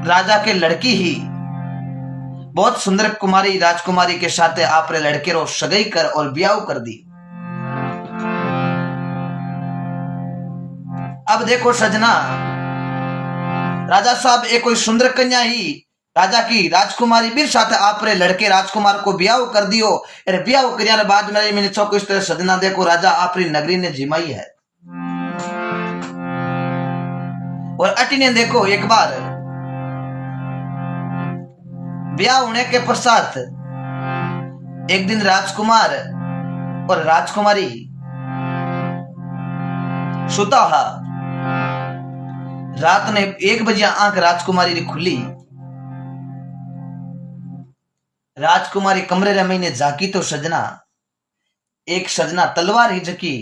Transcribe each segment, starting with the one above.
राजा के लड़की ही बहुत सुंदर कुमारी राजकुमारी के साथ आपरे लड़के रो सगाई कर और ब्याह कर दी। अब देखो सजना, राजा साहब एक कोई सुंदर कन्या ही राजा की राजकुमारी भी साथ आपरे लड़के राजकुमार को ब्याह कर दियो। अरे ब्याह करने बाद में मैंने चौक इस तरह सजना देखो राजा आपरी नगरी ने जिमाई है। और अटी ने देखो एक बार ब्याह होने के पश्चात एक दिन राजकुमार और राजकुमारी सुता हा। रात ने 1 बजे आंख राजकुमारी की खुली। राजकुमारी कमरे रे महीने जाकी तो सजना एक सजना तलवार ही जकी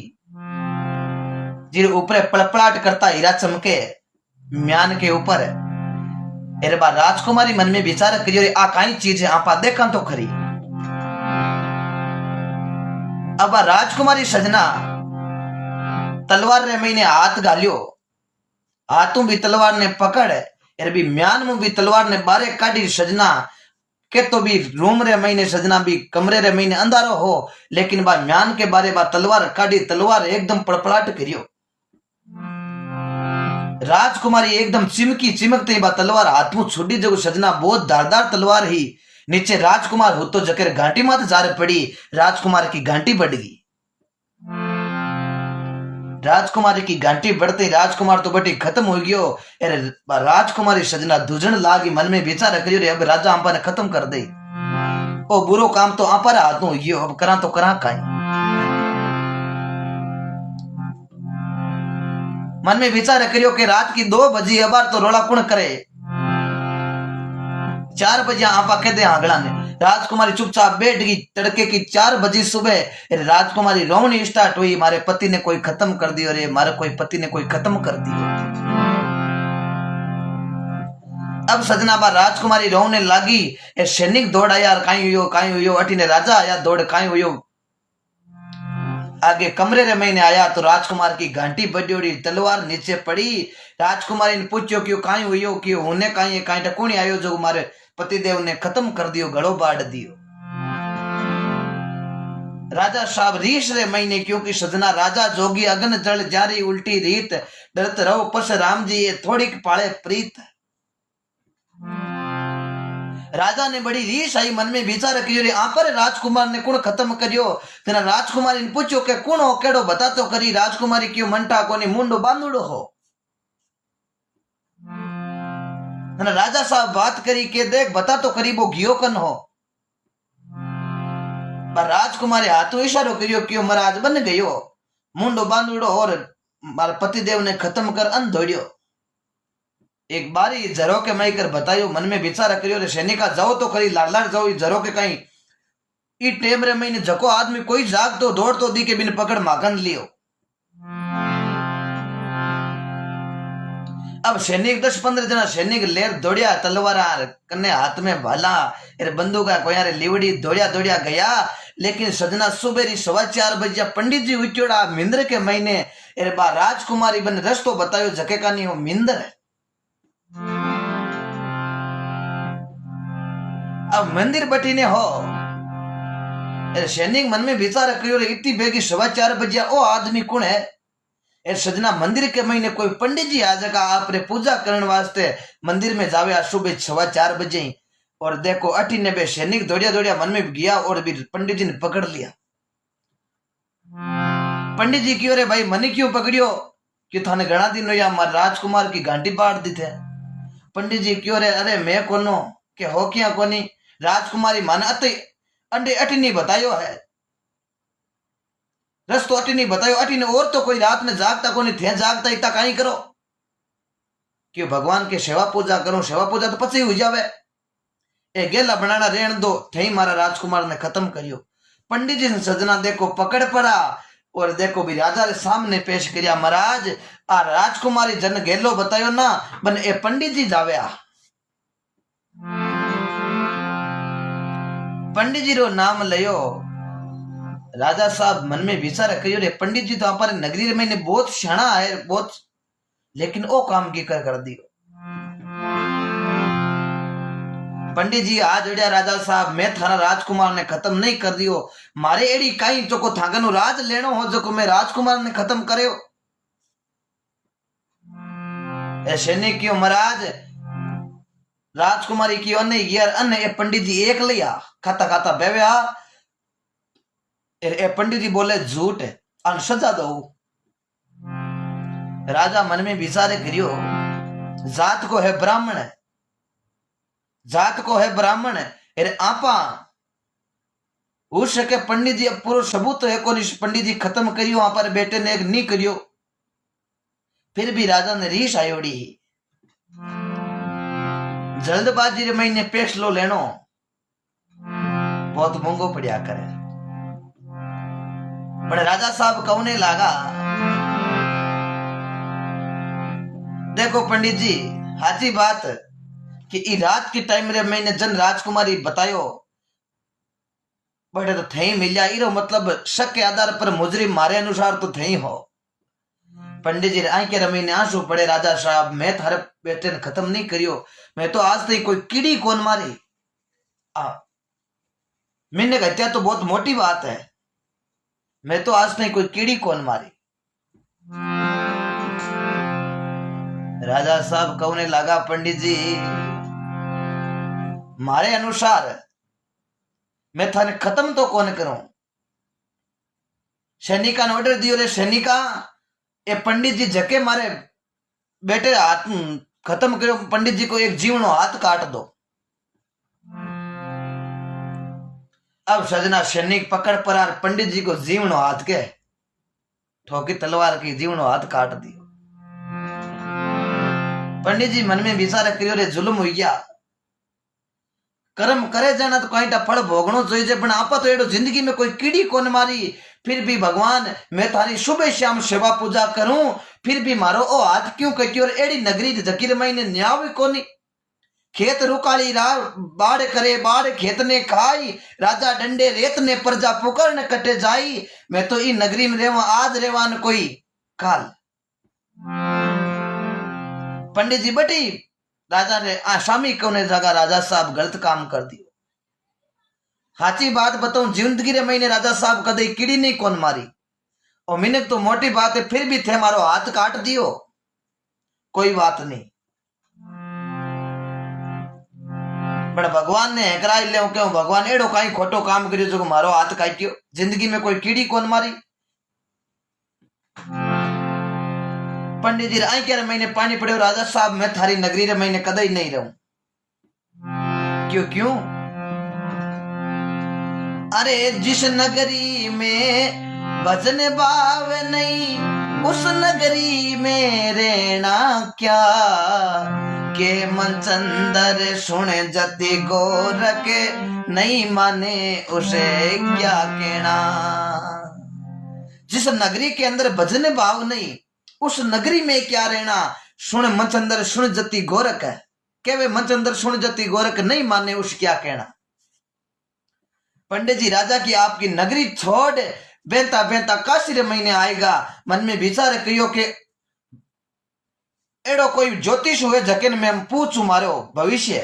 जिर ऊपर पड़पड़ाट करता हीरा चमके म्यान के ऊपर। अरे बा राजकुमारी मन में विचार करियो आ काई चीज है आपा देखा तो खरी। अब राजकुमारी सजना तलवार रे महीने हाथ घालियो, हाथों भी तलवार ने पकड़ अरे भी म्यान में भी तलवार ने बारे काटी सजना के तो भी रूम रे महीने सजना भी कमरे रे महीने अंधारो हो, लेकिन बा म्यान के बारे बा तलवार काटी, तलवार एकदम पड़पड़ाट करियो। राजकुमारी एकदम चिमकी चिमकते ही बा तलवार हाथ में छुड़ी जगो सजना बहुत धारदार तलवार ही नीचे राजकुमार हो तो जकर घाटी मात जार पड़ी। राजकुमार की घाटी बढ़ गई। राजकुमारी की घंटी बढ़ते ही राजकुमार तो बटी खत्म हो गयो। अरे राजकुमारी सजना दुजन लागी मन में विचार करियो रे अब राजा आपा ने खत्म कर दे। ओ बुरो काम तो आपा रे हाथों हो गयो, अब करा तो करा काई। मन में विचार करियो कि रात की 2 बजे अबार तो रोला कुण करे। 4 बजे आपा कह दे आंगला ने। राजकुमारी चुपचाप बैठ गई। तड़के की 4 बजे सुबह राजकुमारी रोनी स्टार्ट हुई, मारे पति ने कोई खत्म कर दियो रे, मारे कोई पति ने कोई खत्म कर दियो। अब सजना बा राजकुमारी रोने लागी। सैनिक दौड़ आया, काई हुयो अटी ने राजा आया दौड़ काई हुयो। आगे कमरे रे महीने आया तो राजकुमार की घंटी बड़ी तलवार नीचे पड़ी। राजकुमारी ने पूछो क्यों काई हुयो, क्यों होने काई काई टकुणी आयो जो मारे पतिदेव ने खत्म कर दियो, गड़ो बाढ़ दियो। राजा साहब रीस रे महीने क्योंकि सजना राजा जोगी अगन जल जारी उल्टी रीत, डरत रहो पस राम जी ये थोड़ी पाले प्रीत। राजा ने बड़ी रीस आई, मन में विचार करियो रे आपर राजकुमार ने कुण खत्म करियो। तेना राजकुमारी ने पूछो के कुण हो केड़ो बता तो करी। राजकुमारी क्यों मंटा कोनी मुंडो बांधुड़ो हो। राजा साहब बात करी के देख बता तो करी वो घियो कन हो। पर राजकुमारी हाथों इशारो करियो क्यों महाराज बन गयो मुंडो बांधुड़ो और मारे पतिदेव ने खत्म कर अन दौड़ियो। एक बारी जरो के मई कर बतायो, मन में विचार करियो रे सैनिका जाओ तो खरी लाड़ जाओ जरो के कहीं ई टेम रे महीने जको आदमी कोई जाग तो दौड़ तो दी के बिन पकड़ मागन लियो। अब सैनिक 10-15 जना सैनिक लेर दौड़िया तलवार कन्ने हाथ में भाला बंदूक कोई लिवड़ी दौड़िया गया। लेकिन सजना सुबेरी 4:15 बजे पंडित जी उठ्योड़ा मिंद्र के महीने बा राजकुमारी बन रस्तो बतायो जके का नहीं हो मिंद्र है। अब मंदिर बटी ने हो सैनिक मन में विचार करियो इतनी बेगी 4:15 बजे ओ आदमी कौन है। सजना मंदिर के महीने कोई पंडित जी आ जगह आपने पूजा करने वास्ते मंदिर में जावे सुबह 4:15 बजे। और देखो अठी ने बे सैनिक दौड़िया मन में गया और भी पंडित जी ने पकड़ लिया। पंडित जी क्यों रे भाई मनी क्यों पकड़ियो कि थाने घना दिन या राजकुमार की घंटी बांट दी थे। पंडित जी क्यों रे अरे मैं कोनो के हो क्या कोनी राजकुमारी मन अति अंडे अटी नहीं बतायो है रस तो अटी नहीं बतायो। अटी ने और तो कोई रात में जागता कोनी थे जागता इतना कहीं करो क्यों भगवान के सेवा पूजा करो। सेवा पूजा तो पची हो जावे ए गेला बनाना रेण दो थे मारा राजकुमार ने खत्म करियो। पंडित जी ने सजना देखो पकड़ पड़ा और देखो भी राजा के सामने पेश करिया महाराज आ राजकुमारी जन गेलो बतायो ना बन ए पंडित जी जाव्या। पंडित जी रो नाम लियो। राजा साहब मन में विचार करियो रे पंडित जी तो हमारे नगरी में ने बहुत सियाणा है बहुत, लेकिन ओ काम की कर दियो। पंडित जी आ जोड़िया राजा साहब, मैं थारा राजकुमार ने खत्म नहीं कर दियो, मारे एड़ी कई जो थागनु राज लेनो हो जो मैं राजकुमार ने खत्म करे। ऐसे नहीं क्यों महाराज, राजकुमारी की अन्य यार अन्य ए पंडित जी एक लिया खाता खाता बेव्या। ए पंडित जी बोले झूठ है, अन सजा दो। राजा मन में विचारे करियो, जात को है ब्राह्मण है, जात को है ब्राह्मण है, अरे आपा हो सके पंडित जी पूरा सबूत है को पंडित जी खत्म करियो, आप पर बेटे ने एक नहीं करियो। फिर भी राजा ने रीस आयोड़ी, जल्दबाजी रे महीने फैसलो लेनो बहुत महंगो पड़िया करे। पर राजा साहब कहने लगा, देखो पंडित जी हाची बात कि ई रात की टाइम रे मैंने जन राजकुमारी बतायो, बड़े तो थे मिल जाए, मतलब शक के आधार पर मुजरिम मारे अनुसार तो थे हो। पंडित जी आई के रमीने आंसू पड़े, राजा साहब मैं थारे बेटे ने खत्म नहीं करियो, मैं तो आज तक कोई कीड़ी कौन मारी। मैंने हत्या तो बहुत मोटी बात है, मैं तो आज तक कोई कीड़ी कौन मारी। राजा साहब कहने लगा, पंडित जी मारे अनुसार मैं थाने खत्म तो कौन करूं, सैनिका ने ऑर्डर दियो रे सैनिका ए पंडित जी जके मारे बेटे हाथ खत्म करो, पंडित जी को एक जीवनो हाथ काट दो। अब सजना सैनिक पकड़ पर आर पंडित जी को जीवनो हाथ के ठोकी तलवार की जीवनो हाथ काट दियो। पंडित जी मन में विचार करियो रे जुल्म हो गया, कर्म करे जाना तो कहीं फल भोगनो चाहिए, पण आपा तो एडो जिंदगी में कोई कीड़ी कौन मारी। फिर भी भगवान मैं थारी सुबह शाम सेवा पूजा करूं, फिर भी मारो ओ हाथ क्यों कटियो। और एड़ी नगरी जकीर महीने न्याव कोनी, खेत रुकाली बाढ़ करे बाढ़ खेत ने खाई, राजा डंडे रेत ने प्रजा पुकर न कटे जाई। मैं तो ई नगरी में रेवा आज रेवान कोई काल। पंडित जी बटी राजा ने आसामी कोने जगह राजा साहब गलत काम कर दियो। हाची बात बताऊं, जिंदगी रे महीने राजा साहब कदे कीड़ी नहीं कौन मारी, और मिनक तो मोटी बात है, फिर भी थे मारो हाथ काट दियो, कोई बात नहीं। बड़ा भगवान ने एकराई ले क्यों, भगवान एड़ो कहीं खोटो काम करियो जो मारो हाथ काटियो, जिंदगी में कोई कीड़ी कौन मारी। पंडित जी आई क्या महीने पानी पड़े, राजा साहब मैं थारी नगरी रे महीने कदई नहीं रहूं। क्यों क्यों? अरे जिस नगरी में भजन भाव नहीं, उस नगरी में रहना क्या, के मनचंदर सुने जति गोरख नहीं माने उसे क्या कहना। जिस नगरी के अंदर भजन भाव नहीं, उस नगरी में क्या रहना। सुन मनचंदर सुन जति गोरख है, केवे मनचंदर सुन जति गोरख नहीं माने उस क्या कहना। पंडित जी राजा की आपकी नगरी छोड़ बेंता बेंता काशी रे महीने आएगा, मन में विचार करियो के एड़ो कोई ज्योतिष हुए जकेन में पूछू मारो भविष्य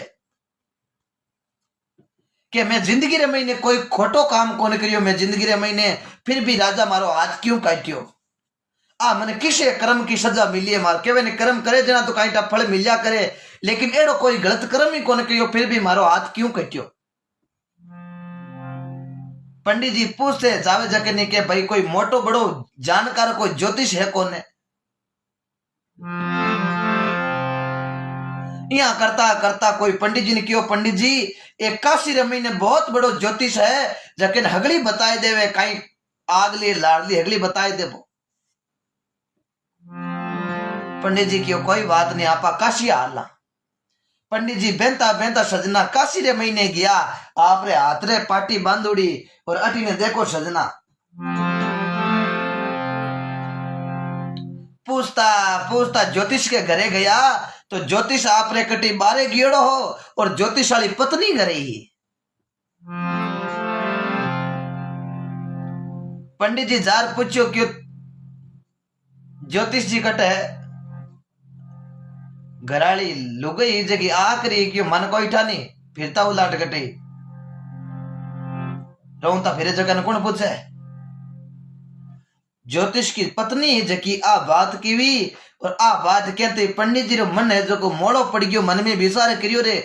के मैं जिंदगी रे महीने कोई खोटो काम कौन करियो, मैं जिंदगी रे महीने फिर भी राजा मारो हाथ क्यों काटियो। मैंने किसे कर्म की सजा मिली है, मार केवे ने कर्म करे जना तो कहीं फल मिल जा करे, लेकिन एड़ो कोई गलत कर्म ही कौन करियो, फिर भी मारो हाथ क्यों कटियो। पंडित जी पूछते जावे जके नहीं के भाई कोई मोटो बड़ो जानकार कोई ज्योतिष है कौन है। यहाँ करता करता कोई पंडित जी ने क्यों, पंडित जी एक काशी रमी ने बहुत बड़ो ज्योतिष है जके हगली बताए देवे, कहीं आगली लाडली हगली बताए देवो। पंडित जी क्यों कोई बात नहीं, आपा काशी आला। पंडित जी बेंता बेंता सजना काशी रे महीने गया, आप रे हाथ रे पाटी बांधुड़ी और अटी ने देखो सजना पूछता पूछता ज्योतिष के घरे गया, तो ज्योतिष आप रे कटी बारे गियोड़ो हो और ज्योतिष वाली पत्नी घरे ही। पंडित जी जार पूछो क्यों ज्योतिष जी कटे घराली लुगई जगी आखरी क्यों मन कोई ठा नहीं, फिरता उलाट कटे रोता फिरे जगह कौन पूछे। ज्योतिष की पत्नी जकी आ बात कीवी और आ बात कहते पंडित जी रो मन है जो को मोड़ो पड़ गयो, मन में विचार करियो रे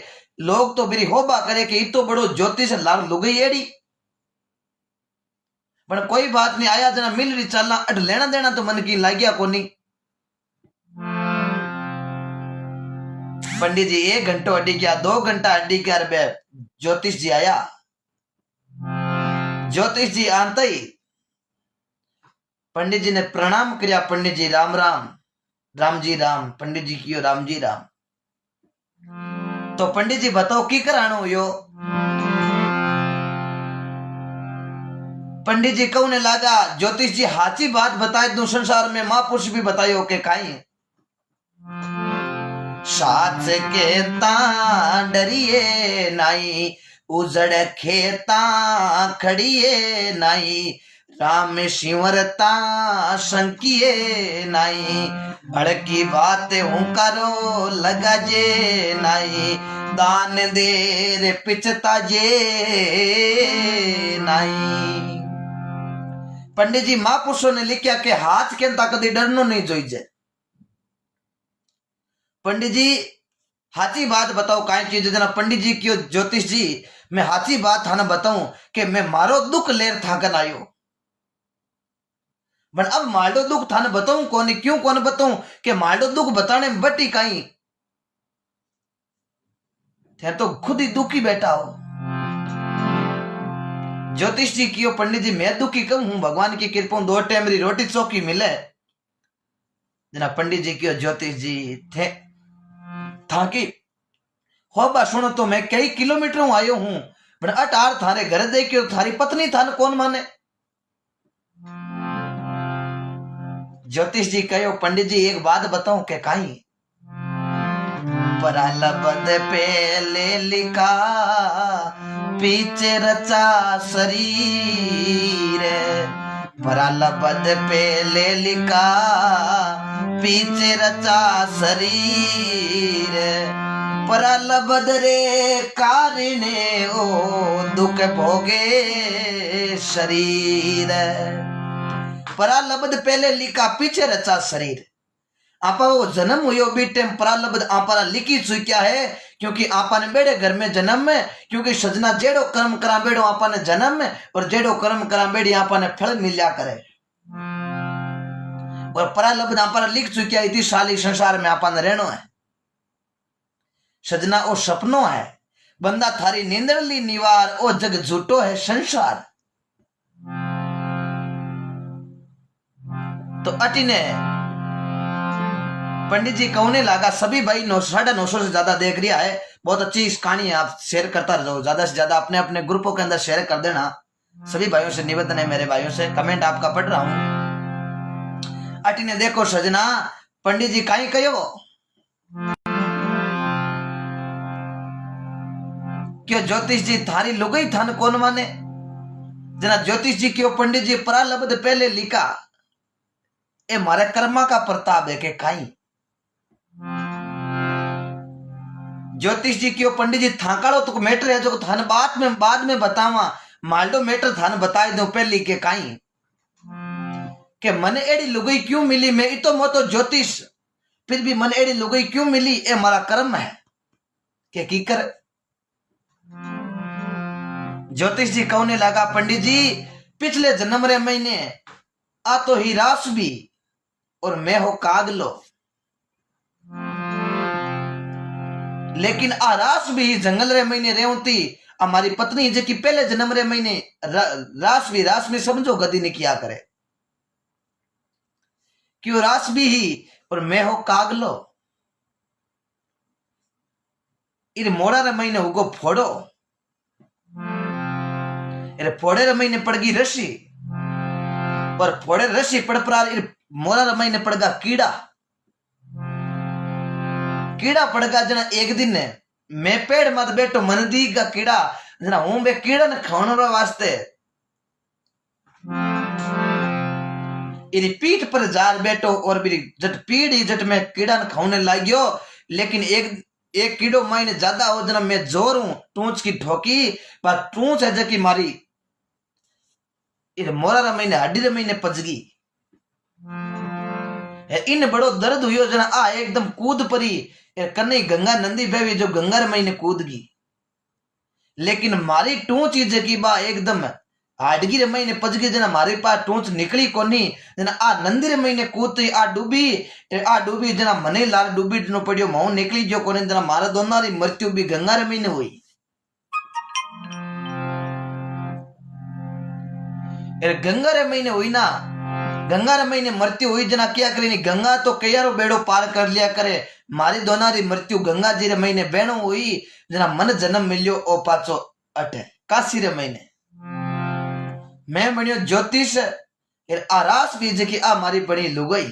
लोग तो मेरी होबा करे कि इतो बड़ो ज्योतिष लाग लुगई एड़ी, पर कोई बात नहीं आया जना मिल रही चलना अट लेना देना तो मन की लाग्या कोनी। पंडित जी 1 घंटो अड्डी गया, 2 घंटा अड्डी गया, ज्योतिष जी आया। ज्योतिष जी आंता ही पंडित जी ने प्रणाम किया। पंडित जी राम राम, राम जी राम। पंडित जी कियो राम जी राम। तो पंडित जी बताओ की कराणो यो। पंडित जी कहने लगा ज्योतिष जी हाची बात बताए दू, संसार में महापुरुष भी बतायो के काई साथ के ता डरिए नाई, उजड़ खेता खड़िए नाई, राम शिवरता शंकिए नाई, अड़की बात हूं करो लगा जे नाई, दान दे रे पिछता जे नाई। पंडित जी महापुरुषों ने लिखा कि हाथ के कदी डरनो नहीं जोईजे। पंडित जी हाची बात बताओ काई चीज जना। पंडित जी क्यों ज्योतिष जी मैं हाची बात थाने बताऊं कि मैं मारो दुख लेर थाकन आयो, पर अब मारो दुख थाने बताऊं कौन क्यों कौन बताऊं कि मारो दुख बताने में बटी काई थे तो खुद ही दुखी बैठा हो। ज्योतिष जी क्यों पंडित जी मैं दुखी कम हूं, भगवान की कृपा 2 टाइम मेरी रोटी चौकी मिले। जना पंडित जी क्यों ज्योतिष जी थे था कि हो बा सुनो तो मैं कई किलोमीटर आयो हूं, पर अटार थारे घर देखियो थारी पत्नी थाने कौन माने। ज्योतिष जी कहो पंडित जी एक बात बताऊं के काई परालबद पहले लिखा पीछे रचा शरीर, परालबद पहले लिखा पीछे रचा शरीर, परालबद रे कारिणे ओ दुख भोगे शरीर। परालबद पहले लिखा पीछे रचा शरीर। आपा वो जन्म हुयो भी टाइम परालबद आपा लिखी चुक्या है, क्योंकि आपा ने बेड़े घर में जन्म में, क्योंकि सजना जेड़ो कर्म करा बेड़ो आपा ने जन्म में, और जेड़ो कर्म करा बेड़ी आपा ने फल मिल्या करे। और परालबद आपा लिख चुक्या इतनी साली संसार में आपा ने रहनो है। सजना ओ सपनो है, बंदा थारी नींदरली निवार, ओ जग झूठो है संसार। तो अटिने पंडित जी कहने लगा सभी भाई 950 से ज्यादा देख रहा है, बहुत अच्छी इस कहानी आप शेयर करता रहो, ज्यादा से ज्यादा अपने अपने ग्रुपों के अंदर शेयर कर देना। सभी भाइयों से निवेदन है, मेरे भाइयों से कमेंट आपका पढ़ रहा हूं। अटिने देखो सजना पंडित जी काई कहो क्यों ज्योतिष जी थारी लुगई थान कौन माने। जना ज्योतिष जी क्यों पंडित जी परालबद पहले लिखा ए मारे कर्मा का प्रताप है के काई। ज्योतिष जी क्यों पंडित जी थाकाड़ो तो मैटर है जो थान बाद में बतावा, माल्डो मैटर थान बताए दो पहली के काई के मने एड़ी लुगई क्यों मिली। मैं इतो मोतो ज्योतिष फिर भी मन एड़ी लुगई क्यों मिली, ए मारा कर्म है के की कर। ज्योतिष जी कहने लगा पंडित जी पिछले जन्म रे महीने आ तो ही रास भी और मैं हो कागलो, लेकिन आ रास भी जंगल रे महीने रेवती हमारी पत्नी जो कि पहले जन्म रे महीने रास भी समझो गति ने किया करे क्यों रास भी ही और मैं हो कागलो। इन मोड़ा रे महीने हुगो फोड़ो, अरे फोड़े रे महीने पड़गी रसी और फोड़े रसी पड़ पर मोरा रे महीने पड़गा कीड़ा, कीड़ा पड़गा जना एक दिन ने मैं पेड़ मत बैठो मन दी का कीड़ा जना हूं बे कीड़ा ने खाने वास्ते इरी पीठ पर जार बैठो और मेरी जट पीड़ ही जट में कीड़ा ने खाने लाग्यो। लेकिन एक एक कीड़ो मायने ज्यादा हो जना मैं जोर हूं टूंच की ठोकी पर टूंच है जकी मारी मोरा रे महीने हड्डी रे महीने पजगी इन बड़ो दर्द हुयो जना आ एकदम कूद परी कन्ने गंगा नंदी बेवी जो गंगा रे महीने कूदगी लेकिन मारी टूंच जकी बा एकदम हाडगी रे महीने पजगी जना मारी पास टूंच निकली कोनी जना आ नंदी रे महीने कूदती आ डूबी जना मने लार डूबी नो पड़ियो मऊ निकली जो कोने जना मारा दोनारी मृत्यु भी गंगा रे महीने हुई गंगा रे महीने हुई ना गंगा रे महीने मृत्यु हुई जना क्या करी गंगा तो कयारो बेड़ो पार कर लिया करे मारी दोनारी मृत्यु गंगा जी रे महीने बेणो हुई जना मन जन्म मिलियो ओ पाचो अटे काशी रे महीने मैं बनियो ज्योतिष आरास भी जकी आ मारी बड़ी लुगाई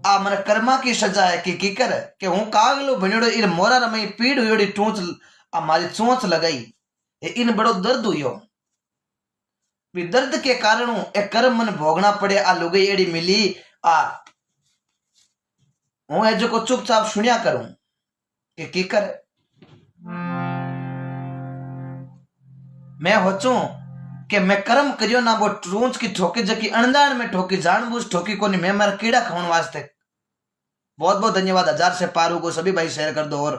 आ मन कर्मा की सजा है कि कर के हूं कागलो बनियोड़ो इन मोरा रमई पीड़ हुयोड़ी टूंच आ मारी चोंच लगाई इन बड़ो दर्द हुयो भी दर्द के कारण ए कर्म मन भोगना पड़े आ लुगाई एड़ी मिली आ हूं ए जो को चुपचाप सुनिया करूं कि की कर मैं होचू कि मैं कर्म करियो ना वो टूंच की ठोकी जकी अनजान में ठोकी जानबूझ ठोकी कोनी मैं मेरा कीड़ा खाने वास्ते बहुत बहुत धन्यवाद 1000 से पारू को सभी भाई शेयर कर दो और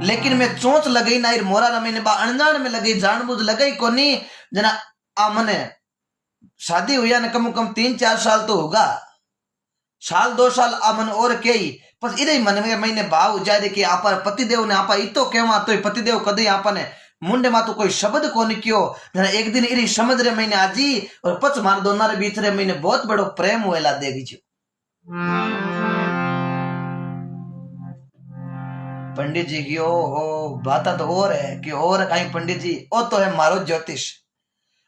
लेकिन मैं चोंच लगई ना मोरा ना मैंने बा अनजान में लगई जानबूझ लगई कोनी जना आ मने शादी हुई ना कम कम 3-4 साल तो होगा साल 2 साल आ मन और कई बस इधे मन में मैंने भाव जाए कि आपा पतिदेव ने आपा इतो केवा तो पतिदेव कदे आपा ने मुंडे मा तो कोई शब्द कोनी कियो जना एक दिन इरी समझ रे महीने आजी और पच मार दोना रे बीच रे महीने बहुत बड़ो प्रेम हुएला देगी जो पंडित जी की हो बात तो और है कि और कहीं पंडित जी ओ तो है मारो ज्योतिष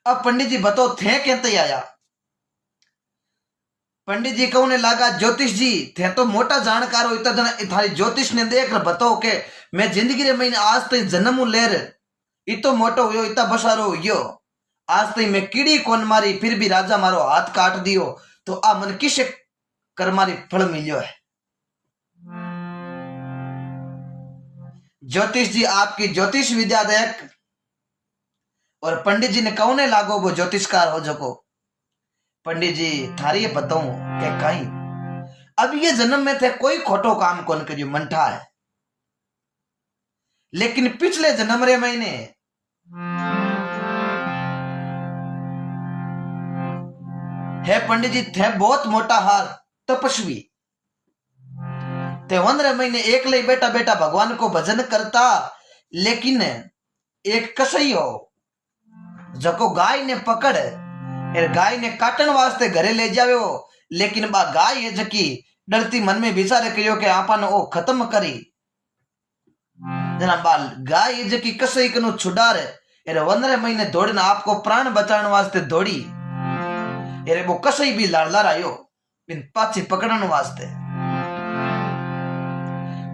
अब पंडित जी बताओ थे कहते आया पंडित जी कहने लगा ज्योतिष जी थे तो मोटा जानकार हो इतना थारी ज्योतिष ने देख बताओ के मैं जिंदगी रे महीने आज तक जन्म लेर इतो मोटो हुयो इतना बसारो हुयो आज तक मैं कीड़ी कौन मारी फिर भी राजा मारो हाथ काट दियो तो आ मन किसे कर्मारी फल मिलियो है ज्योतिष जी आपकी ज्योतिष विद्या देख और पंडित जी ने कौने लागो वो ज्योतिषकार हो जको पंडित जी थारी बताऊं के कहीं अब ये जन्म में थे कोई खोटो काम कौन करियो मंठा है लेकिन पिछले जन्म रे महीने है पंडित जी थे बहुत मोटा हार तपस्वी ते 15 महीने एक ले बेटा बेटा भगवान को भजन करता लेकिन एक कसई हो जको गाय ने पकड़ गाय ने काटन वास्ते घरे ले जावे हो लेकिन बा गाय है जकी डरती मन में विचार करियो के आपा ने ओ खत्म करी जना बाल गाय है जकी कसई कनु छुडार 15 महीने दौड़ने आपको प्राण बचाने वास्ते दौड़ी वो कसई भी लाड़ आयो इन पाछी पकड़ने वास्ते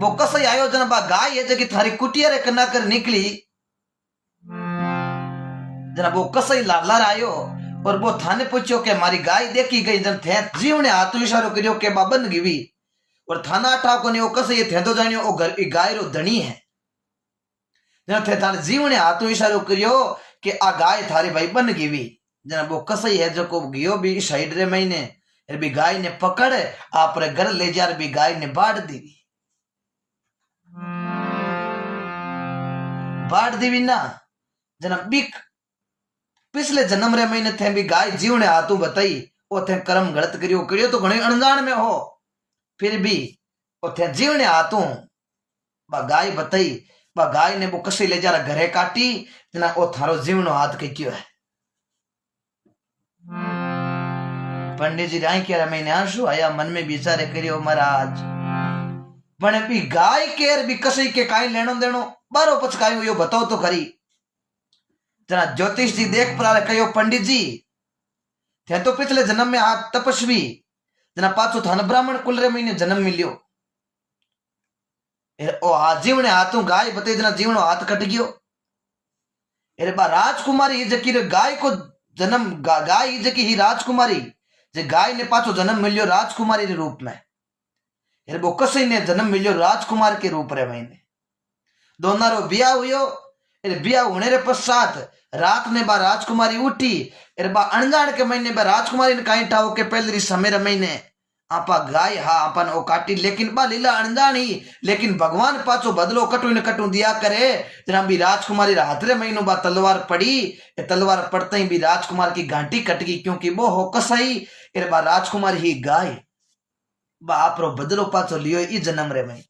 वो कसई आयो जना बा गाय है जकी थारी कुटिया रे कना कर निकली जना वो कसई लाड़ आयो और वो थाने पूछो के मारी गाय देखी गई जन थे जीव ने हाथ इशारो करियो के बा बन गिवी और थाना अठा को ने ओ कसई थे तो जानियो ओ घर गाय रो धणी है जना थे थाने जीव ने हाथ इशारो करियो के आ गाय थारी भाई बन गिवी जना वो कसई है जो को गियो भी साइड रे महीने भी गाय ने पकड़ आप रे घर ले जार भी गाय ने बाढ़ दीवी ना जना बिक पिछले जन्म रे महीने थे भी गाय जीव ने हाथू बताई ओ थे कर्म गलत करियो तो घणे अनजान में हो फिर भी ओ थे जीव ने हाथू बा गाय बताई बा गाय ने वो कसई ले जा घरे काटी जना ओ थारो जीव नो हाथ कहियो है पंडित जी राई के महीने आंसू आया मन में विचारे करियो महाराज बने भी गाय केर भी कसई के काई लेनो देनो बारो पचकायो यो बताओ तो खरी जना ज्योतिष जी देख पड़ा कहो पंडित जी थे तो पिछले जन्म में हाथ तपस्वी जना पाछो थान ब्राह्मण कुल रे महीने जन्म मिलियो ओ जीव ने हाथों गाय बते जना जीव नो हाथ कट गयो बा राजकुमारी जकी रे गाय को जन्म गाय जकी ही राजकुमारी जे गाय ने पाछो जन्म मिलियो राजकुमारी के रूप में, वो कसई ने जन्म मिलियो राजकुमार के रूप रे महीने। दोनों रो ब्याह हुयो। ब्याह होने रे पश्चात रात ने बा राजकुमारी उठी। बा अनजान के महीने बा राजकुमारी ने कहीं ठाओ के पहले समय महीने आपा गाय हा अपन ओ काटी, लेकिन बा लीला अनजान ही। लेकिन भगवान पाछो बदलो कटू ने कटू दिया करे। जना भी राजकुमारी हाथ रे महीनों बा तलवार पड़ी। तलवार पड़ते ही भी राजकुमार की घाटी कट गई, क्योंकि वो हो कसई बा राजकुमारी ही गाय बा आपरो बदलो पाछो लियो ई जन्म रे महीने।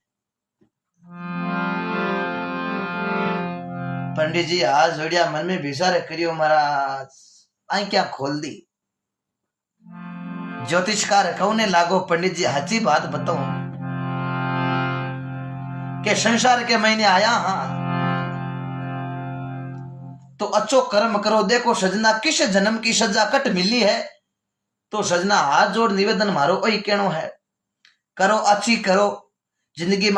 पंडित जी हाथ जोड़िया, मन में विचार करियो महाराज, आई क्या खोल दी। ज्योतिषकार कहने लागो, पंडित जी हची बात बताओ के संसार के महीने आया हाँ तो अच्छो कर्म करो। देखो सजना किस जन्म की सजा कट मिली है, तो सजना हाथ जोड़ निवेदन मारो वही कहनो है, करो अच्छी करो जिंदगी।